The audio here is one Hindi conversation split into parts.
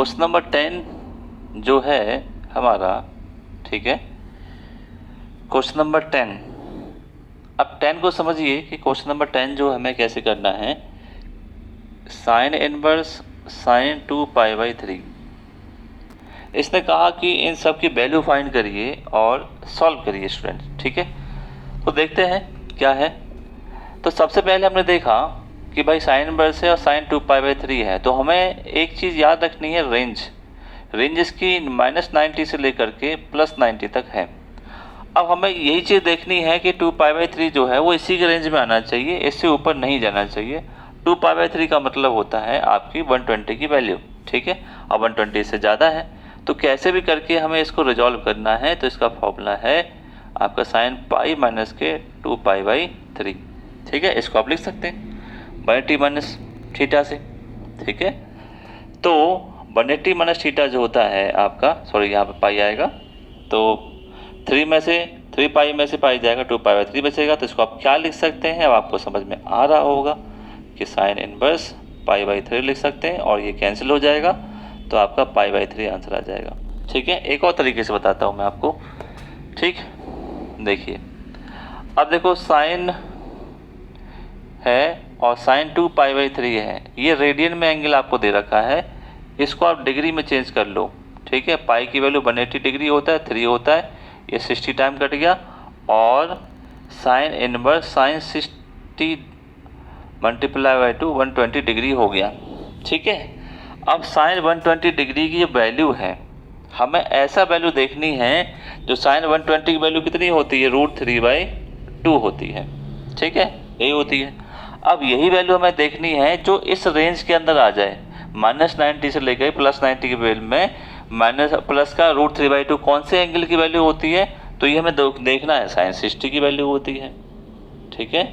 क्वेश्चन नंबर 10 जो है हमारा, ठीक है, क्वेश्चन नंबर 10। अब 10 को समझिए कि क्वेश्चन नंबर 10 जो हमें कैसे करना है, साइन इनवर्स साइन 2π/3। इसने कहा कि इन सब की वैल्यू फाइंड करिए और सॉल्व करिए स्टूडेंट, ठीक है। तो देखते हैं क्या है। तो सबसे पहले हमने देखा कि भाई साइन इनवर्स है और साइन 2π/3 है, तो हमें एक चीज़ याद रखनी है, रेंज इसकी -90 से लेकर के +90 तक है। अब हमें यही चीज़ देखनी है कि 2π/3 जो है वो इसी के रेंज में आना चाहिए, इससे ऊपर नहीं जाना चाहिए। 2π/3 का मतलब होता है आपकी 120 की वैल्यू, ठीक है। अब 120 से ज़्यादा है तो कैसे भी करके हमें इसको रिजॉल्व करना है। तो इसका फॉर्मूला है आपका साइन पाई माइनस के 2π/3, ठीक है। इसको आप लिख सकते हैं 180 - थीटा से, ठीक है। तो 180 - थीटा जो होता है आपका, सॉरी यहाँ पे पाई आएगा, तो 3 पाई में से पाई जाएगा, 2π/3 बचेगा। तो इसको आप क्या लिख सकते हैं, अब आपको समझ में आ रहा होगा कि साइन इनवर्स π/3 लिख सकते हैं और ये कैंसिल हो जाएगा, तो आपका π/3 आंसर आ जाएगा, ठीक है। एक और तरीके से बताता हूँ मैं आपको, ठीक। देखिए, अब देखो साइन है और साइन 2π/3 है, ये रेडियन में एंगल आपको दे रखा है, इसको आप डिग्री में चेंज कर लो, ठीक है। पाई की वैल्यू 180 डिग्री होता है, 3 होता है, ये 60 टाइम कट गया, और साइन इनवर्स साइन 60 × 2 120 डिग्री हो गया, ठीक है। अब साइन 120 डिग्री की ये वैल्यू है, हमें ऐसा वैल्यू देखनी है जो साइन 120 की वैल्यू कितनी होती है, √3/2 होती है, ठीक है, यही होती है। अब यही वैल्यू हमें देखनी है जो इस रेंज के अंदर आ जाए, -90 से लेकर +90 के वैल्यू में, माइनस प्लस का √3/2 कौन से एंगल की वैल्यू होती है, तो ये हमें देखना है, साइन 60 की वैल्यू होती है, ठीक है।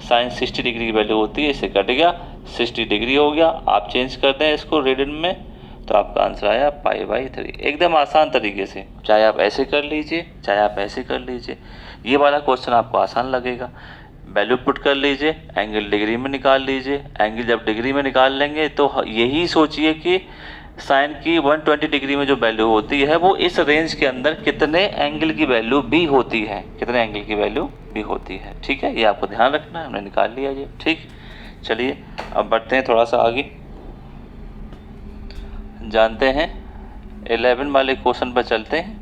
साइन 60 डिग्री की वैल्यू होती है, इससे कट गया, 60 डिग्री हो गया। आप चेंज कर दें इसको रेडियन में, तो आपका आंसर आया π/3, एकदम आसान तरीके से। चाहे आप ऐसे कर लीजिए, चाहे आप ऐसे कर लीजिए, ये वाला क्वेश्चन आपको आसान लगेगा। वैल्यू पुट कर लीजिए, एंगल डिग्री में निकाल लीजिए। एंगल जब डिग्री में निकाल लेंगे तो यही सोचिए कि साइन की 120 डिग्री में जो वैल्यू होती है वो इस रेंज के अंदर कितने एंगल की वैल्यू भी होती है, कितने एंगल की वैल्यू भी होती है, ठीक है। ये आपको ध्यान रखना है, हमने निकाल लिया ये, ठीक। चलिए अब बढ़ते हैं थोड़ा सा आगे, जानते हैं 11 वाले क्वेश्चन पर चलते हैं,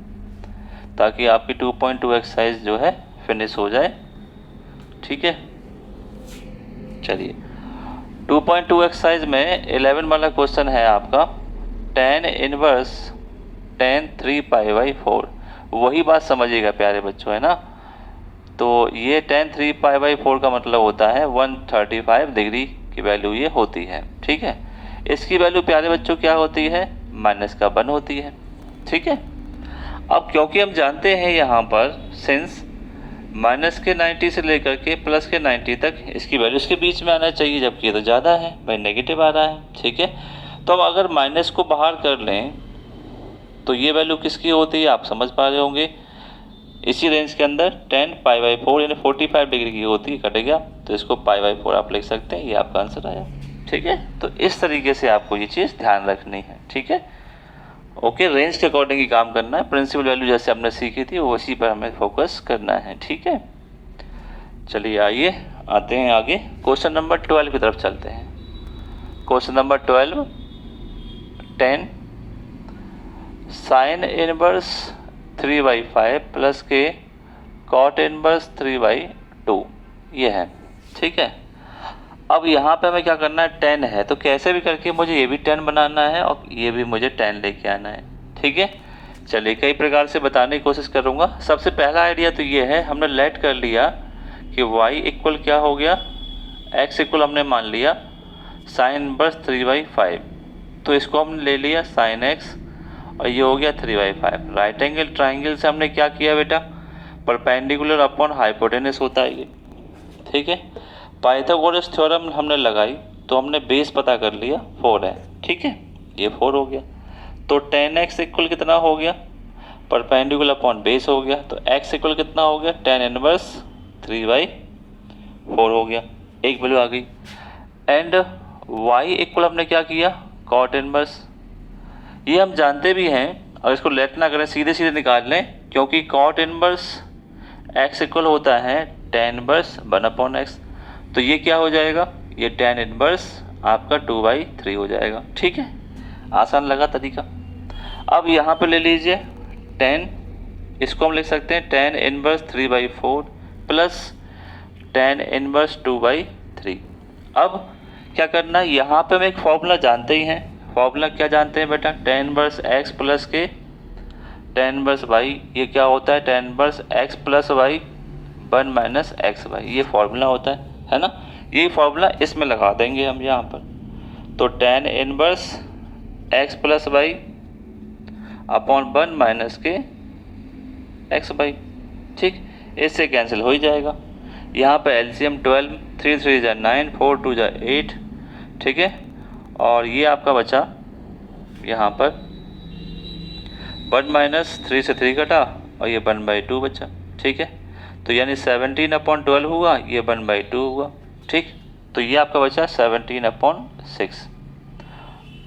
ताकि आपकी 2.2 एक्सरसाइज जो है फिनिश हो जाए, ठीक है। चलिए 2.2 एक्सरसाइज में 11 वाला क्वेश्चन है आपका tan इनवर्स tan 3π/4। वही बात समझिएगा प्यारे बच्चों, है ना। तो ये tan 3π/4 का मतलब होता है 135 डिग्री की वैल्यू ये होती है, ठीक है। इसकी वैल्यू प्यारे बच्चों क्या होती है, -1 होती है, ठीक है। अब क्योंकि हम जानते हैं यहाँ पर सिंस -90 से लेकर के +90 तक इसकी वैल्यू इसके बीच में आना चाहिए, जबकि ये तो ज़्यादा है भाई, नेगेटिव आ रहा है, ठीक है। तो अब अगर माइनस को बाहर कर लें तो ये वैल्यू किसकी होती है, आप समझ पा रहे होंगे, इसी रेंज के अंदर tan π/4 यानी 45 डिग्री की होती है, कट गया, तो इसको π/4 आप लिख सकते हैं, ये आपका आंसर आया, ठीक है। तो इस तरीके से आपको ये चीज़ ध्यान रखनी है, ठीक है। ओके, रेंज के अकॉर्डिंग ही काम करना है, प्रिंसिपल वैल्यू जैसे हमने सीखी थी वो उसी पर हमें फोकस करना है, ठीक है। चलिए आइए आते हैं आगे, क्वेश्चन नंबर 12 की तरफ चलते हैं। Question number 12, tan sine inverse 3/5 plus के कॉट इनवर्स 3/2 ये है, ठीक है। अब यहाँ पे हमें क्या करना है, tan है, तो कैसे भी करके मुझे ये भी tan बनाना है और ये भी मुझे tan लेके आना है, ठीक है। चलिए कई प्रकार से बताने की कोशिश करूँगा। सबसे पहला आइडिया तो ये है, हमने लेट कर लिया कि y इक्वल क्या हो गया, x इक्वल हमने मान लिया साइन इनवर्स 3/5, तो इसको हमने ले लिया साइन x और ये हो गया 3/5। राइट एंगल ट्राइंगल से हमने क्या किया बेटा, परपेंडिकुलर अपॉन हाइपोटेनस होता है ये, ठीक है। पाइथागोरस थ्योरम हमने लगाई तो हमने बेस पता कर लिया 4 है, ठीक है, ये 4 हो गया। तो tan x इक्वल कितना हो गया, परपेंडिकुलर अपॉन बेस हो गया, तो x इक्वल कितना हो गया, tan इनवर्स 3/4 हो गया, एक वैल्यू आ गई। एंड y इक्वल हमने क्या किया, कॉट इनवर्स, ये हम जानते भी हैं, और इसको लेट ना करें, सीधे सीधे निकाल लें, क्योंकि कॉट इनवर्स एक्स इक्वल होता है टेन इनवर्स 1/x। तो ये क्या हो जाएगा, ये टेन इनवर्स आपका 2/3 हो जाएगा। ठीक है, आसान लगा तरीका। अब यहाँ पे ले लीजिए 10, इसको हम लिख सकते हैं tan inverse 3/4 plus tan inverse 2/3। अब क्या करना है, यहाँ पे हम एक फॉर्मूला जानते ही हैं। फॉर्मूला क्या जानते हैं बेटा, टेन इनवर्स एक्स प्लस के टेन इनवर्स वाई, ये क्या होता है, tan inverse x plus y 1 minus x y, ये फॉर्मूला होता है ना। ये फॉर्मूला इसमें लगा देंगे हम यहाँ पर। तो tan inverse x plus y upon 1 minus के एक्स वाई। ठीक, इससे कैंसिल हो ही जाएगा। यहाँ पे एलसीएम 12, 3 3 जा 9, 4 2 जा 8। ठीक है, और ये आपका बचा यहाँ पर 1 माइनस 3 से 3 कटा और ये 1/2 बचा। ठीक है, तो यानी 17/12 हुआ, ये 1/2 हुआ। ठीक, तो ये आपका बचा 17/6।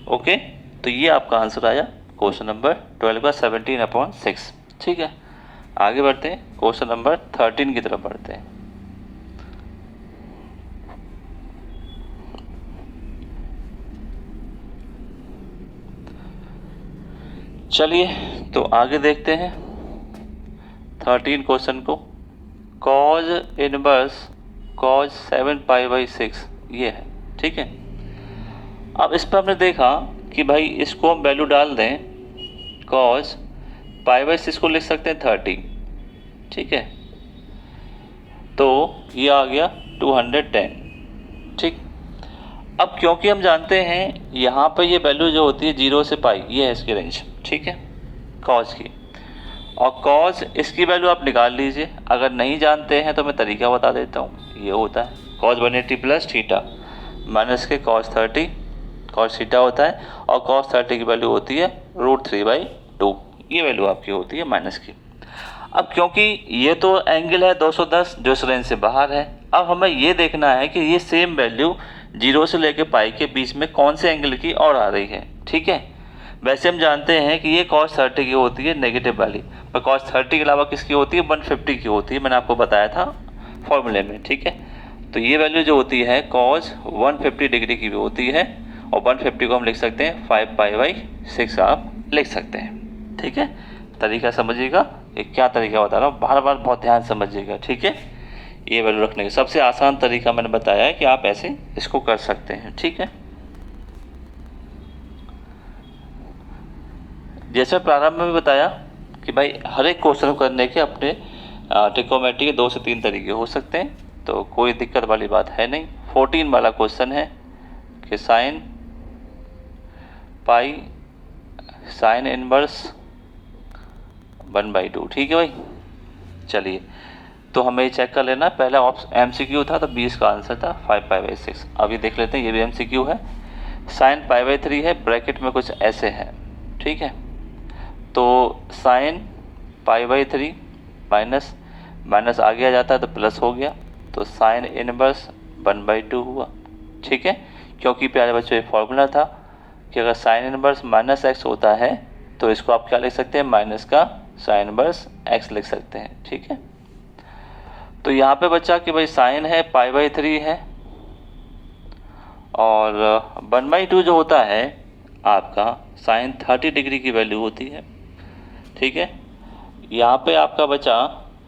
ओके, तो ये आपका आंसर आया क्वेश्चन नंबर 12 का 17/6। ठीक है, आगे बढ़ते हैं, क्वेश्चन नंबर 13 की तरफ बढ़ते हैं। चलिए तो आगे देखते हैं 13 क्वेश्चन को। कॉज इनवर्स कॉज 7π/6 ये है। ठीक है, अब इस पर हमने देखा कि भाई इसको हम वैल्यू डाल दें, कॉज π/6 को लिख सकते हैं 30। ठीक है, तो ये आ गया 210। ठीक, अब क्योंकि हम जानते हैं यहाँ पर ये वैल्यू जो होती है 0 से पाई, ये है इसकी रेंज। ठीक है, कॉज की, और कॉज इसकी वैल्यू आप निकाल लीजिए। अगर नहीं जानते हैं तो मैं तरीका बता देता हूँ। ये होता है कॉज 180 प्लस थीटा माइनस के कॉज 30, कॉज थीटा होता है, और कॉज 30 की वैल्यू होती है √3/2। ये वैल्यू आपकी होती है माइनस की। अब क्योंकि ये तो एंगल है 210 जो इस रेंज से बाहर है, अब हमें ये देखना है कि ये सेम वैल्यू 0 से लेकर पाई के बीच में कौन से एंगल की और आ रही है। ठीक है, वैसे हम जानते हैं कि ये cos 30 की होती है नेगेटिव वाली, पर cos 30 के अलावा किसकी होती है, 150 की होती है, मैंने आपको बताया था फॉर्मूले में। ठीक है, तो ये वैल्यू जो होती है cos 150 डिग्री की भी होती है, और 150 को हम लिख सकते हैं 5π/6 आप लिख सकते हैं। ठीक है, तरीका समझिएगा, ये क्या तरीका बता रहा हूँ, बार बार बहुत ध्यान समझिएगा। ठीक है, ये वैल्यू रखने का सबसे आसान तरीका मैंने बताया है कि आप ऐसे इसको कर सकते हैं। ठीक है, जैसे प्रारंभ में भी बताया कि भाई हर एक क्वेश्चन को करने के अपने ट्रिग्नोमेट्री के 2 से 3 तरीके हो सकते हैं, तो कोई दिक्कत वाली बात है नहीं। 14 वाला क्वेश्चन है कि साइन पाई साइन इनवर्स 1/2। ठीक है भाई, चलिए तो हमें चेक कर लेना। पहला MCQ था तो 20 का आंसर था 5π/6। अभी देख लेते हैं, ये भी MCQ है। साइन π/3 है, ब्रैकेट में कुछ ऐसे है। ठीक है, तो साइन π/3 माइनस माइनस आगे आ जाता है तो प्लस हो गया, तो साइन इनवर्स 1/2 हुआ। ठीक है, क्योंकि प्यारे बच्चों ये फॉर्मूला था कि अगर साइन इनवर्स -x होता है तो इसको आप क्या लिख सकते हैं, माइनस का साइन इनवर्स x लिख सकते हैं। ठीक है, तो यहाँ पे बच्चा कि भाई साइन है π/3 है, और 1/2 जो होता है आपका साइन 30 डिग्री की वैल्यू होती है। ठीक है, यहाँ पे आपका बचा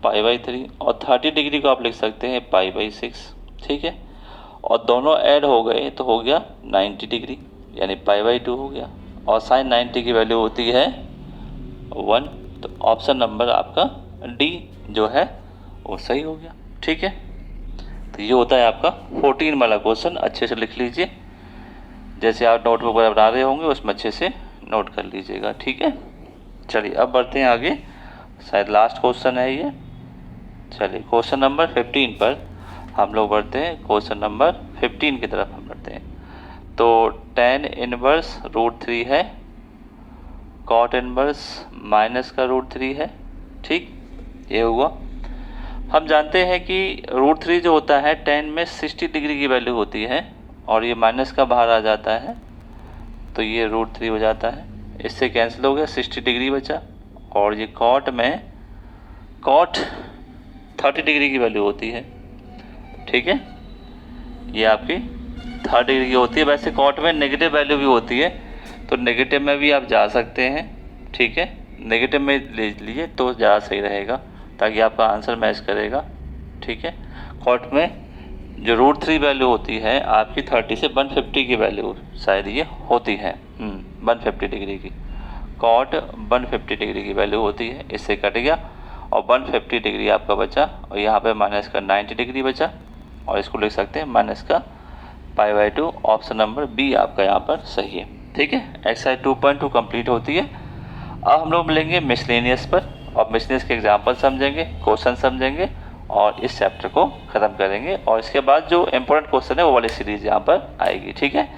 π/3, और 30 डिग्री को आप लिख सकते हैं π/6। ठीक है, और दोनों ऐड हो गए तो हो गया 90 डिग्री, यानी π/2 हो गया, और साइन 90 की वैल्यू होती है 1। तो ऑप्शन नंबर आपका डी जो है वो सही हो गया। ठीक है, तो ये होता है आपका 14 वाला क्वेश्चन। अच्छे से लिख लीजिए, जैसे आप नोटबुक वगैरह बना रहे होंगे उसमें अच्छे से नोट कर लीजिएगा। ठीक है, चलिए अब बढ़ते हैं आगे, शायद लास्ट क्वेश्चन है ये। चलिए क्वेश्चन नंबर 15 पर हम लोग बढ़ते हैं। क्वेश्चन नंबर 15 की तरफ हम बढ़ते हैं। तो tan इनवर्स √3 है, cot इनवर्स माइनस का √3 है। ठीक, ये हुआ। हम जानते हैं कि √3 जो होता है tan में 60 डिग्री की वैल्यू होती है, और ये माइनस का बाहर आ जाता है तो ये √3 हो जाता है। इससे कैंसिल हो गया, 60 डिग्री बचा। और ये कॉट में कॉट 30 डिग्री की वैल्यू होती है, ठीक है, ये आपकी 30 डिग्री की होती है। वैसे कॉट में नेगेटिव वैल्यू भी होती है, तो नेगेटिव में भी आप जा सकते हैं, ठीक है, नेगेटिव में ले लीजिए तो ज़्यादा सही रहेगा, ताकि आपका आंसर मैच करेगा, ठीक है। कॉट में जो √3 वैल्यू होती है आपकी 30 से 150 की वैल्यू शायद ये होती है, 150 डिग्री की, कॉट 150 डिग्री की वैल्यू होती है, इससे कट गया और 150 डिग्री आपका बचा, और यहाँ पे माइनस का 90 डिग्री बचा, और इसको लिख सकते हैं माइनस का π/2। ऑप्शन नंबर बी आपका यहाँ पर सही है, ठीक है। एक्सरसाइज 2.2 कंप्लीट होती है। अब हम लोग मिलेंगे मिसलेनियस पर, और मिसलेनियस के एग्जाम्पल समझेंगे, क्वेश्चन समझेंगे, और इस चैप्टर को ख़त्म करेंगे। और इसके बाद जो इम्पोर्टेंट क्वेश्चन है वो वाली सीरीज यहाँ पर आएगी, ठीक है।